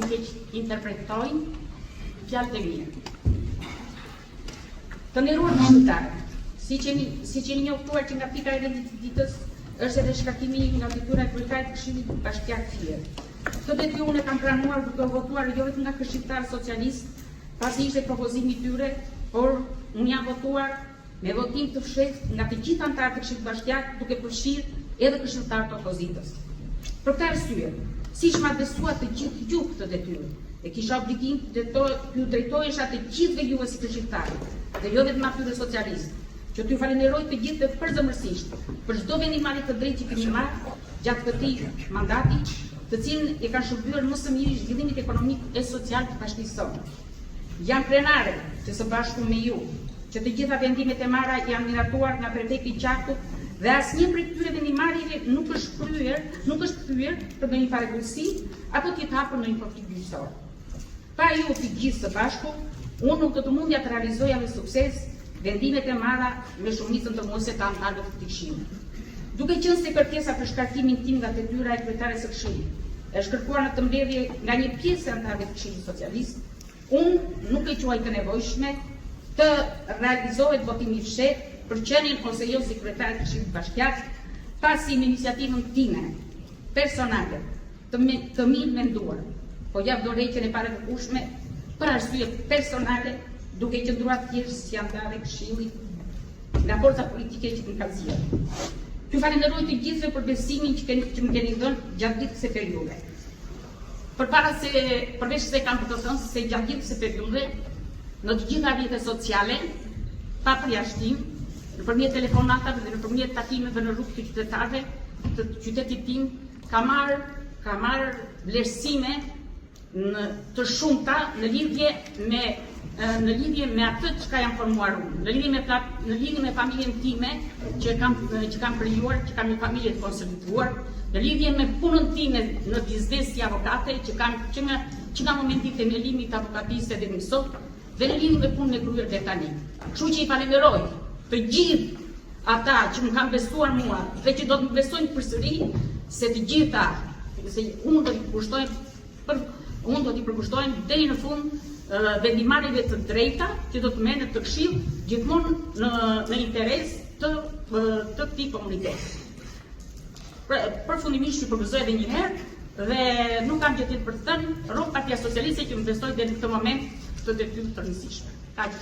më keq interpretojnë fjalët e mia. Të nderuar qytetarë, si që njoftuar që nga pika e renditës është edhe shkarkimi nga detyra e kryetarit të Këshillit Bashkiak Fier. Këtë detyrë unë e kam pranuar duke votuar jo vetëm nga këshilltarë socialistë, pasi ishte propozimi i tyre, por unë jam votuar me votim të fshehtë nga të gjithë anëtarët e Këshillit Bashkiak, duke përfshirë edhe këshilltarët të opozitës. Për këtë arsye, siç ma besua të gjithë ju këtë detyrë, e kisha obligim t'ju drejtohesha të gjithëve juve si këshilltarë, dhe jo vetëm atyre socialistë, që t'ju falenderoj të gjithë përzemërsisht për çdo vendimarrje të drejtë që keni marrë gjatë këtij mandati, të cilën e kanë shërbyer më së miri zhvillimit ekonomik e social të bashkisë sonë. Jam krenare që së bashku me ju, që të gjitha vendimet e marra janë miratuar nga prefekti i qarkut dhe asnjë prej këtyre vendimarrjeve nuk është kthyer për ndonjë paregullsi apo të hapur ndonjë konflikt gjyqësor. Pa ju të gjithë së bashku, unë nuk do të mundja të realizoja me sukses vendimet e marra me shumicën të mësuese të anëtarëve të këtij këshilli. Duke qenë se kërkesa për shkarkimin tim nga detyra e kryetares së këshillit është kërkuar në të mbledhje nga një pjesë e anëtarëve të Këshillit Socialist, unë nuk e quaj të nevojshme të realizohet votimi i fshehtë për qenin ose jo si kryetare të Këshillit Bashkiak, pasi në iniciativën time personale të mirë menduar, po jap dorëheqjen e parapërkushme për arsye personale, duke qëndruar thjesht si anëtar e Këshillit nga forca politike që më ka zgjedhur. Ju falenderoj të gjithëve për besimin që më keni dhënë gjatë gjithë kësaj periudhe. Përveç se kam për të thënë se gjatë gjithë kësaj periudhe, në të gjitha rrjetet sociale, pa përjashtim, nëpërmjet telefonatave dhe nëpërmjet takimeve në rrugë të qytetarëve të qytetit tim, ka marrë vlerësime të shumta në lidhje me atë çka jam formuar unë, në lidhje me familjen time që kam krijuar, që kam një familje të konsolidruar, në lidhje me punën time në biznes si avokate, që nga momenti i themelimit të avokatisë deri më sot, dhe në lidhje me punën e kryer deri tani. Kështu që i falenderoj të gjithë ata që më kanë besuar mua dhe që do të më besojnë përsëri, se të gjitha, se unë do t'i përkushtojmë deri në fund vendimarrjeve të drejta që do të merret të këshill gjithmonë në interes të këtij komuniteti. Përfundimisht ju propozoj edhe një herë dhe nuk kam gjë tjetër për të thënë, rrok Partia Socialiste që më besoi deri në këtë moment këtë detyrë të rëndësishme. Kaq.